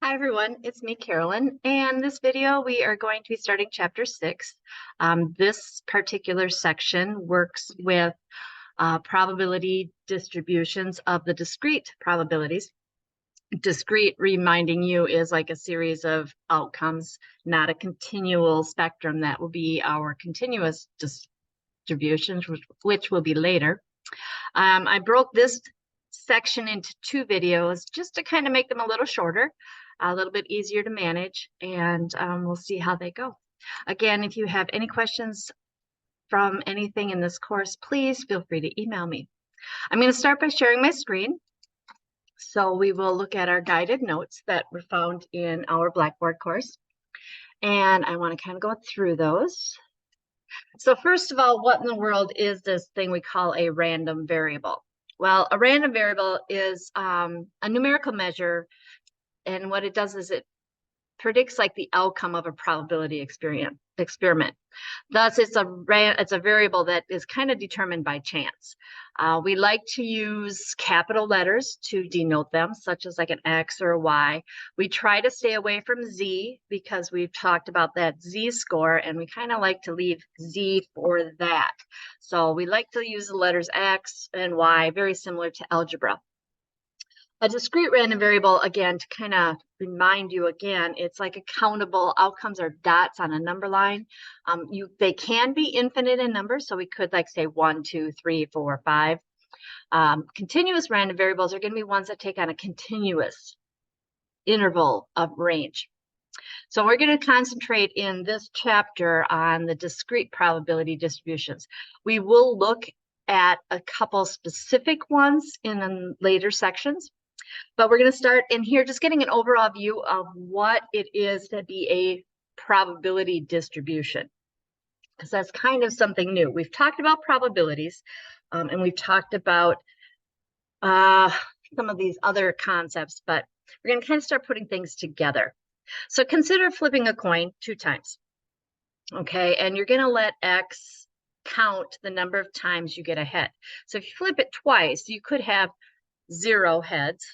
Hi everyone, it's me, Carolyn, and this video we are going to be starting chapter 6. This particular section works with probability distributions of the discrete probabilities. Discrete, reminding you, is like a series of outcomes, not a continual spectrum. That will be our continuous distributions, which will be later. I broke this section into two videos just to kind of make them a little shorter, a little bit easier to manage, and we'll see how they go. Again, if you have any questions from anything in this course, please feel free to email me. I'm going to start by sharing my screen. So we will look at our guided notes that were found in our Blackboard course. And I want to kind of go through those. So first of all, what in the world is this thing we call a random variable? Well, a random variable is a numerical measure, and what it does is it predicts like the outcome of a probability experiment. Thus, it's a variable that is kind of determined by chance. We like to use capital letters to denote them, such as like an X or a Y. We try to stay away from Z because we've talked about that Z score, and we kind of like to leave Z for that. So we like to use the letters X and Y, very similar to algebra. A discrete random variable, again, to kind of remind you again, it's like a countable. Outcomes are dots on a number line. They can be infinite in number, so we could like say 1, 2, 3, 4, 5. Continuous random variables are going to be ones that take on a continuous interval of range. So we're going to concentrate in this chapter on the discrete probability distributions. We will look at a couple specific ones in later sections. But we're going to start in here just getting an overall view of what it is to be a probability distribution, because that's kind of something new. We've talked about probabilities, and we've talked about some of these other concepts, but we're going to kind of start putting things together. So consider flipping a coin 2 times, okay? And you're going to let X count the number of times you get a head. So if you flip it twice, you could have 0 heads,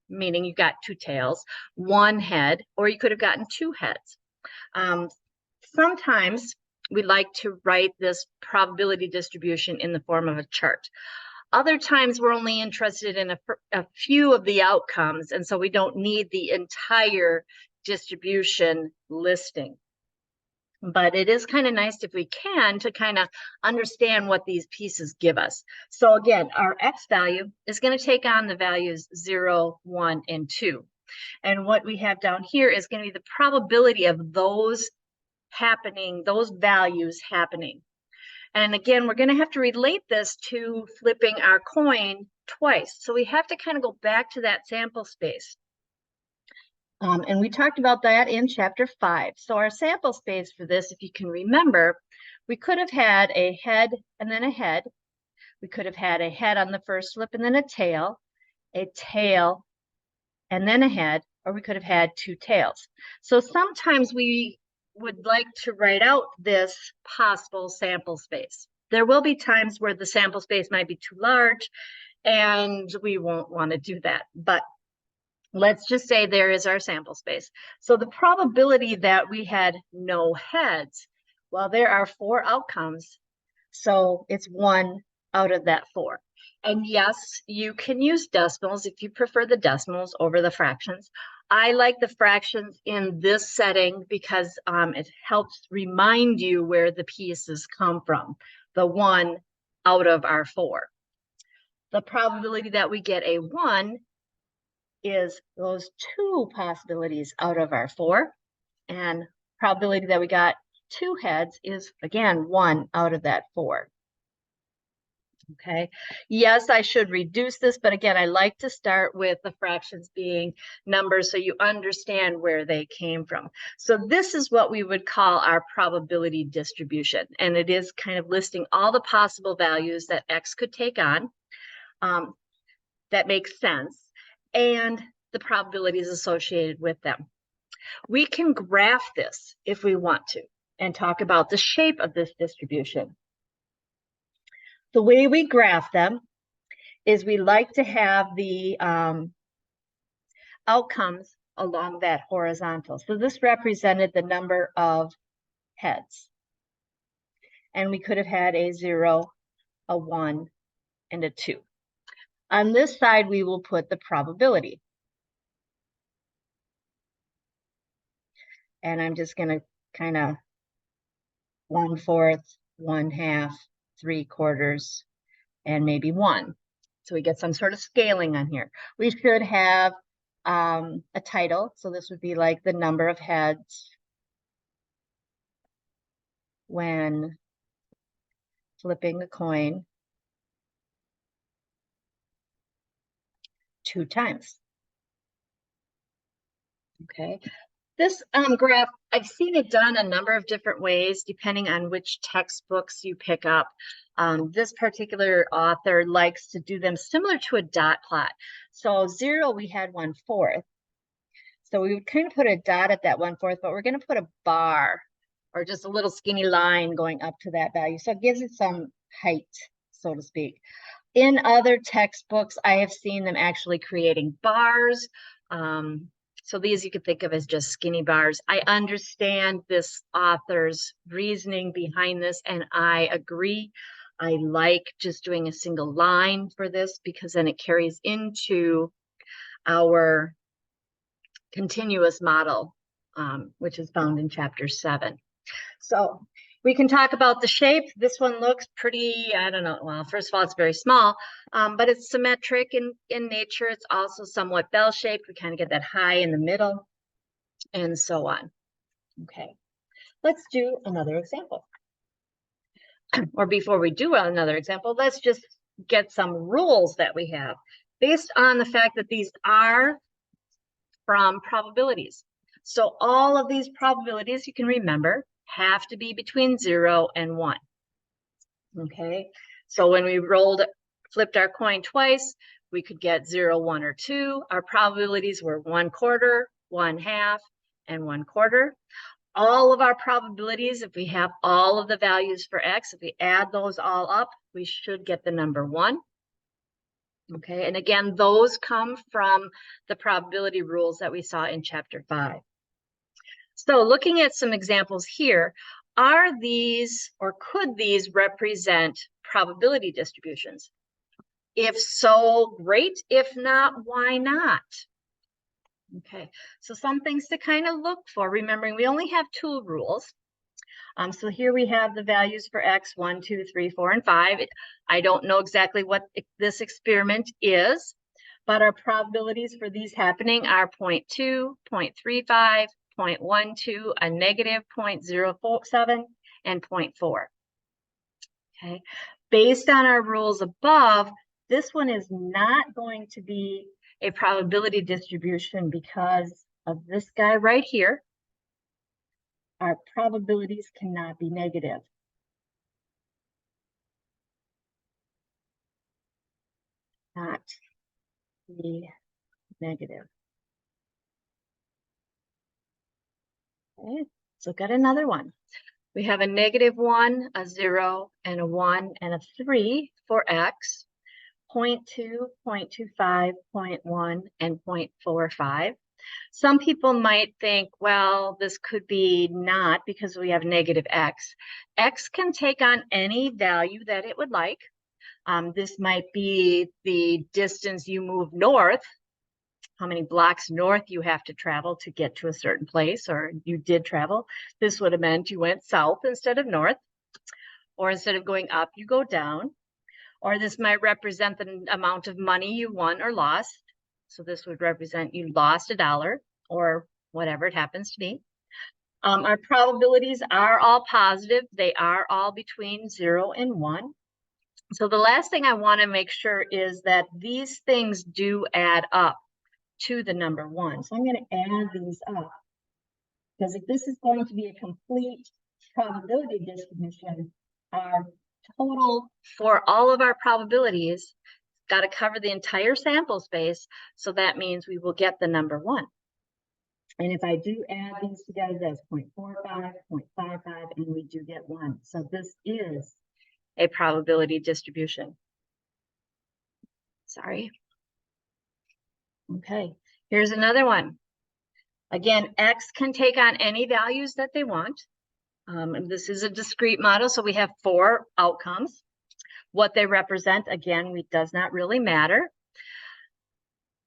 meaning you got 2 tails, 1 head, or you could have gotten 2 heads. Sometimes we like to write this probability distribution in the form of a chart. Other times we're only interested in a few of the outcomes, and so we don't need the entire distribution listing. But it is kind of nice if we can to kind of understand what these pieces give us. So again, our X value is going to take on the values 0, 1, and 2. And what we have down here is going to be the probability of those happening, those values happening. And again, we're going to have to relate this to flipping our coin twice. So we have to kind of go back to that sample space. And we talked about that in chapter 5. So our sample space for this, if you can remember, we could have had a head and then a head. We could have had a head on the first flip and then a tail and then a head, or we could have had 2 tails. So sometimes we would like to write out this possible sample space. There will be times where the sample space might be too large, and we won't want to do that. But let's just say there is our sample space. So the probability that we had no heads, well, there are 4 outcomes. So it's 1 out of that 4. And yes, you can use decimals if you prefer the decimals over the fractions. I like the fractions in this setting because it helps remind you where the pieces come from, the 1 out of our 4. The probability that we get a 1 is those 2 possibilities out of our 4, and probability that we got 2 heads is again 1 out of that 4. Okay, yes, I should reduce this, but again, I like to start with the fractions being numbers so you understand where they came from. So this is what we would call our probability distribution, and it is kind of listing all the possible values that X could take on. That makes sense, and the probabilities associated with them. We can graph this if we want to and talk about the shape of this distribution. The way we graph them is we like to have the outcomes along that horizontal. So this represented the number of heads. And we could have had a 0, a 1, and a 2. On this side, we will put the probability. And I'm just going to kind of 1/4, 1/2, 3/4, and maybe 1. So we get some sort of scaling on here. We should have a title. So this would be like the number of heads when flipping a coin 2 times. Okay. This graph, I've seen it done a number of different ways, depending on which textbooks you pick up. This particular author likes to do them similar to a dot plot. So 0, we had 1/4. So we would kind of put a dot at that 1/4, but we're going to put a bar or just a little skinny line going up to that value. So it gives it some height, so to speak. In other textbooks, I have seen them actually creating bars. So these you could think of as just skinny bars. I understand this author's reasoning behind this, and I agree. I like just doing a single line for this because then it carries into our continuous model, which is found in chapter 7. So we can talk about the shape. This one looks pretty, I don't know, well, first of all, it's very small, but it's symmetric in nature. It's also somewhat bell-shaped. We kind of get that high in the middle and so on. Okay, let's do another example. Or before we do another example, let's just get some rules that we have based on the fact that these are from probabilities. So all of these probabilities, you can remember, have to be between 0 and 1. Okay, so when we flipped our coin twice, we could get 0, 1, or 2. Our probabilities were 1/4, 1/2, and 1/4. All of our probabilities, if we have all of the values for x, if we add those all up, we should get the number 1. Okay, and again, those come from the probability rules that we saw in chapter 5. So looking at some examples here, are these or could these represent probability distributions? If so, great. If not, why not? Okay, so some things to kind of look for, remembering we only have 2 rules. So here we have the values for x, 1, 2, 3, 4, and 5. I don't know exactly what this experiment is, but our probabilities for these happening are 0.2, 0.35, 0.12, a negative 0.07, and 0.4. Okay, based on our rules above, this one is not going to be a probability distribution because of this guy right here. Our probabilities cannot be negative. Not be negative. Okay, let's look at another one. We have a -1, a 0, and a 1, and a 3 for x, 0.2, 0.25, 0.1, and 0.45. Some people might think, well, this could be not because we have negative x. X can take on any value that it would like. This might be the distance you move north, how many blocks north you have to travel to get to a certain place, or you did travel. This would have meant you went south instead of north, or instead of going up, you go down. Or this might represent the amount of money you won or lost. So this would represent you lost $1 or whatever it happens to be. Our probabilities are all positive. They are all between 0 and 1. So the last thing I want to make sure is that these things do add up to the number 1. So I'm going to add these up, because if this is going to be a complete probability distribution, our total for all of our probabilities got to cover the entire sample space. So that means we will get the number 1. And if I do add these together, that's 0.45, 0.55, and we do get 1. So this is a probability distribution. Sorry. Okay, here's another one. Again, X can take on any values that they want. This is a discrete model, so we have 4 outcomes. What they represent, again, does not really matter.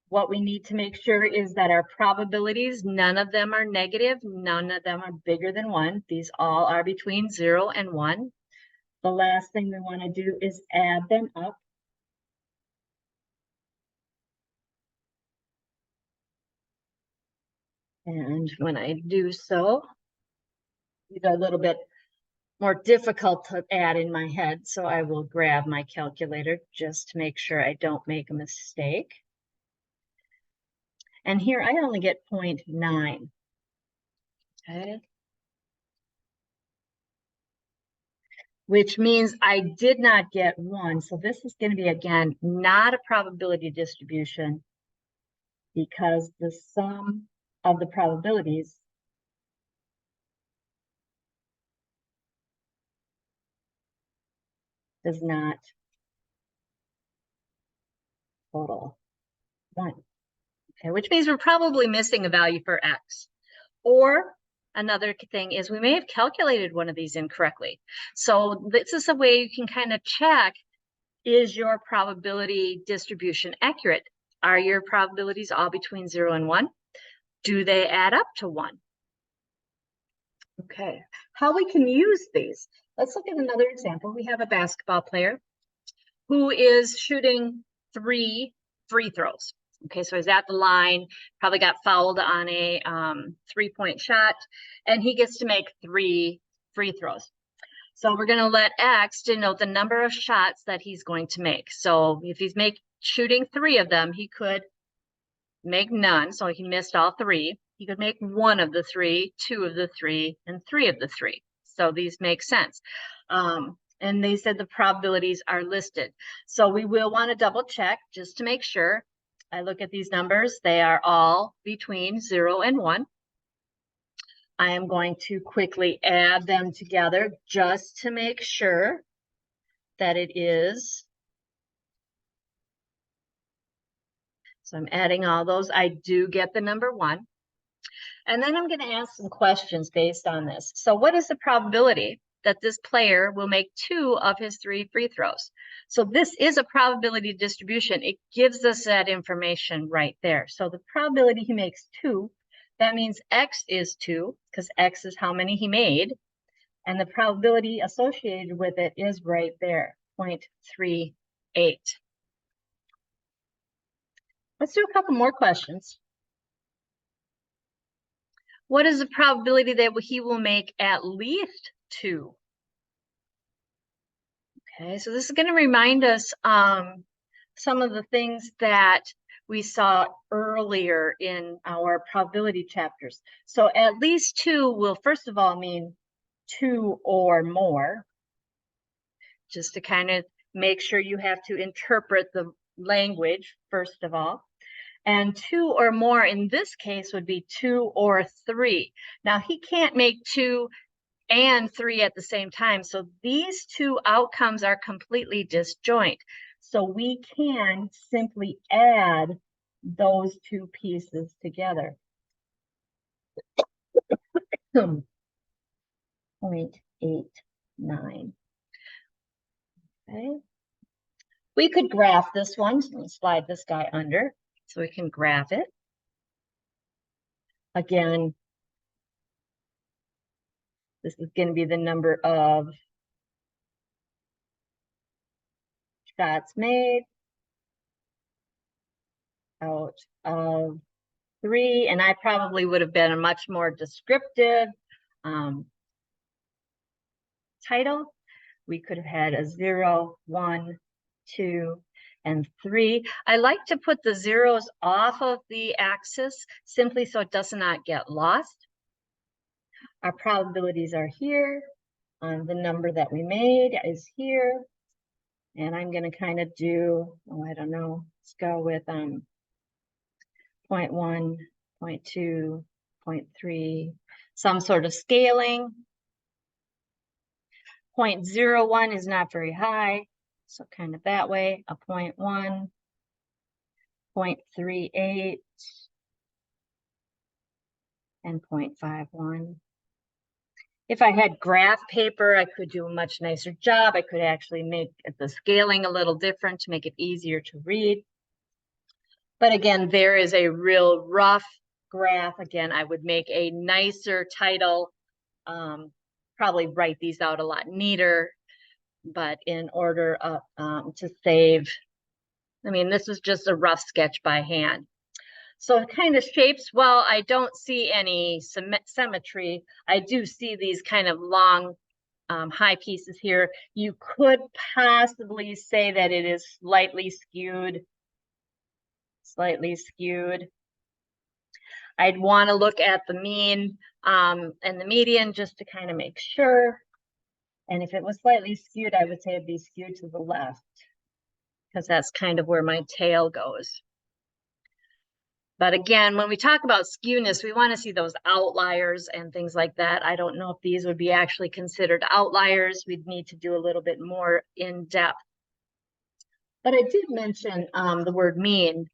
What we need to make sure is that our probabilities, none of them are negative, none of them are bigger than 1. These all are between 0 and 1. The last thing we want to do is add them up. And when I do so, these are a little bit more difficult to add in my head, so I will grab my calculator just to make sure I don't make a mistake. And here I only get 0.9. Okay. Which means I did not get 1. So this is going to be, again, not a probability distribution because the sum of the probabilities does not total 1. Okay, which means we're probably missing a value for X. Or another thing is we may have calculated one of these incorrectly. So this is a way you can kind of check, is your probability distribution accurate? Are your probabilities all between 0 and 1? Do they add up to 1? Okay, how we can use these. Let's look at another example. We have a basketball player who is shooting 3 free throws. Okay, so he's at the line, probably got fouled on a 3-point shot, and he gets to make 3 free throws. So we're going to let X denote the number of shots that he's going to make. So if he's shooting 3 of them, he could make none. So he missed all 3. He could make 1 of the 3, 2 of the 3, and 3 of the 3. So these make sense. And they said the probabilities are listed. So we will want to double check just to make sure. I look at these numbers. They are all between 0 and 1. I am going to quickly add them together just to make sure that it is. So I'm adding all those. I do get the number 1. And then I'm going to ask some questions based on this. So what is the probability that this player will make 2 of his 3 free throws? So this is a probability distribution. It gives us that information right there. So the probability he makes 2, that means X is 2, because X is how many he made. And the probability associated with it is right there, 0.38. Let's do a couple more questions. What is the probability that he will make at least 2? Okay, so this is going to remind us some of the things that we saw earlier in our probability chapters. So at least 2 will first of all mean 2 or more, just to kind of make sure you have to interpret the language first of all. And 2 or more in this case would be 2 or 3. Now he can't make 2 and 3 at the same time. So these 2 outcomes are completely disjoint. So we can simply add those 2 pieces together. 0.89. Okay. We could graph this one. So let's slide this guy under so we can graph it. Again, this is going to be the number of shots made out of 3. And I probably would have been a much more descriptive title. We could have had a 0, 1, 2, and 3. I like to put the zeros off of the axis simply so it does not get lost. Our probabilities are here. The number that we made is here. And I'm going to kind of do, oh, I don't know, let's go with 0.1, 0.2, 0.3, some sort of scaling. 0.01 is not very high, so kind of that way, a 0.1, 0.38, and 0.51. If I had graph paper, I could do a much nicer job. I could actually make the scaling a little different to make it easier to read. But again, there is a real rough graph. Again, I would make a nicer title, probably write these out a lot neater, but in order to save, I mean, this is just a rough sketch by hand. So kind of shapes, well, I don't see any symmetry. I do see these kind of long high pieces here. You could possibly say that it is slightly skewed. I'd want to look at the mean and the median just to kind of make sure. And if it was slightly skewed, I would say it'd be skewed to the left, because that's kind of where my tail goes. But again, when we talk about skewness, we want to see those outliers and things like that. I don't know if these would be actually considered outliers. We'd need to do a little bit more in depth. But I did mention the word mean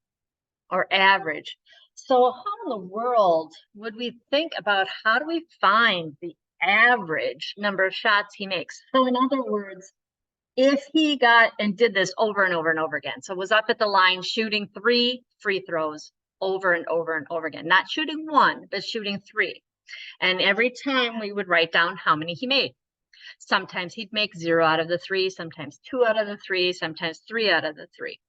or average. So how in the world would we think about how do we find the average number of shots he makes? So in other words, if he got and did this over and over and over again, so was up at the line shooting 3 free throws over and over and over again, not shooting 1, but shooting 3. And every time we would write down how many he made. Sometimes he'd make 0 out of the 3, sometimes 2 out of the 3, sometimes 3 out of the 3.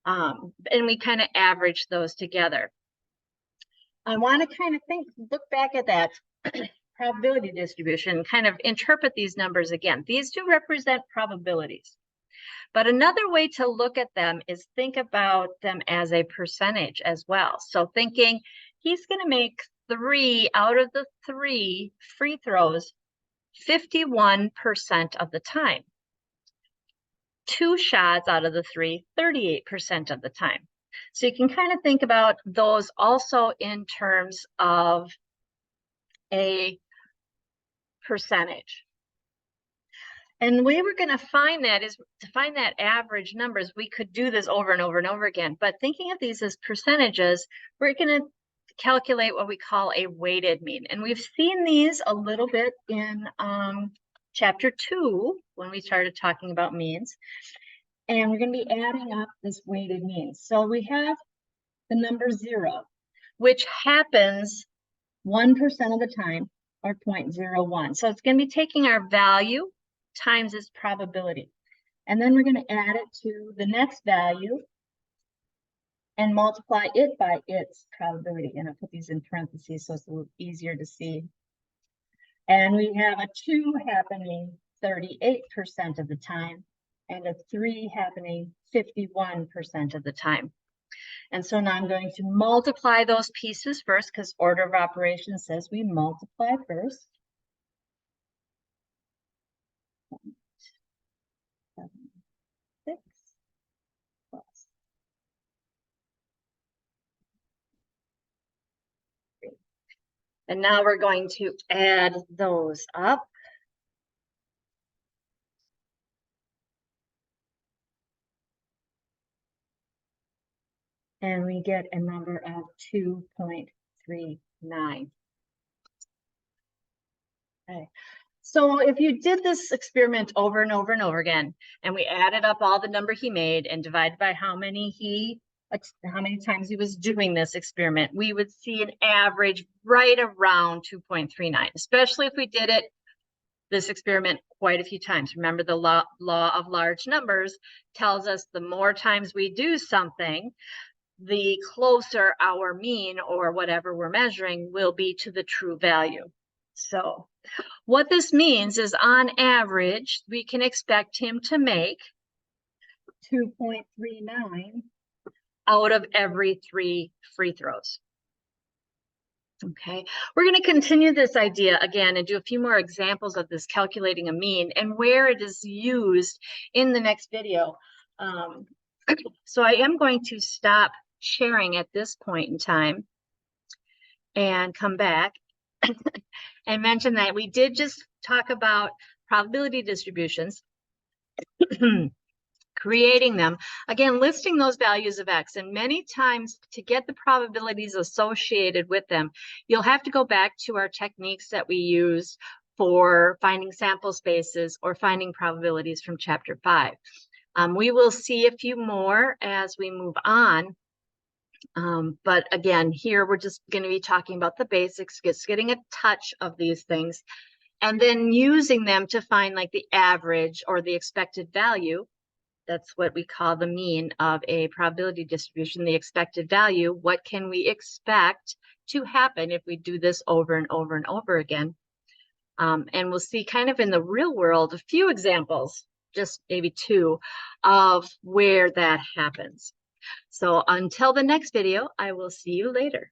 And we kind of average those together. I want to kind of look back at that probability distribution, kind of interpret these numbers again. These do represent probabilities. But another way to look at them is think about them as a percentage as well. So thinking he's going to make 3 out of the 3 free throws 51% of the time. 2 shots out of the 3, 38% of the time. So you can kind of think about those also in terms of a percentage. And the way we're going to find that is to find that average numbers. We could do this over and over and over again, but thinking of these as percentages, we're going to calculate what we call a weighted mean. And we've seen these a little bit in chapter 2 when we started talking about means. And we're going to be adding up this weighted mean. So we have the number 0, which happens 1% of the time, or 0.01. So it's going to be taking our value times its probability. And then we're going to add it to the next value and multiply it by its probability. And I'll put these in parentheses so it's a little easier to see. And we have a 2 happening 38% of the time, and a 3 happening 51% of the time. And so now I'm going to multiply those pieces first, because order of operations says we multiply first. 7, 6 plus 3. And now we're going to add those up. And we get a number of 2.39. Okay. So if you did this experiment over and over and over again, and we added up all the number he made and divided by how many times he was doing this experiment, we would see an average right around 2.39, especially if we did this experiment quite a few times. Remember, the law of large numbers tells us the more times we do something, the closer our mean or whatever we're measuring will be to the true value. So what this means is on average, we can expect him to make 2.39 out of every 3 free throws. Okay, we're going to continue this idea again and do a few more examples of this calculating a mean and where it is used in the next video. So I am going to stop sharing at this point in time and come back and mention that we did just talk about probability distributions. creating them, again, listing those values of X. And many times to get the probabilities associated with them, you'll have to go back to our techniques that we used for finding sample spaces or finding probabilities from chapter 5. We will see a few more as we move on. But again, here we're just going to be talking about the basics, just getting a touch of these things, and then using them to find like the average or the expected value. That's what we call the mean of a probability distribution, the expected value. What can we expect to happen if we do this over and over and over again? And we'll see kind of in the real world a few examples, just maybe 2, of where that happens. So until the next video, I will see you later.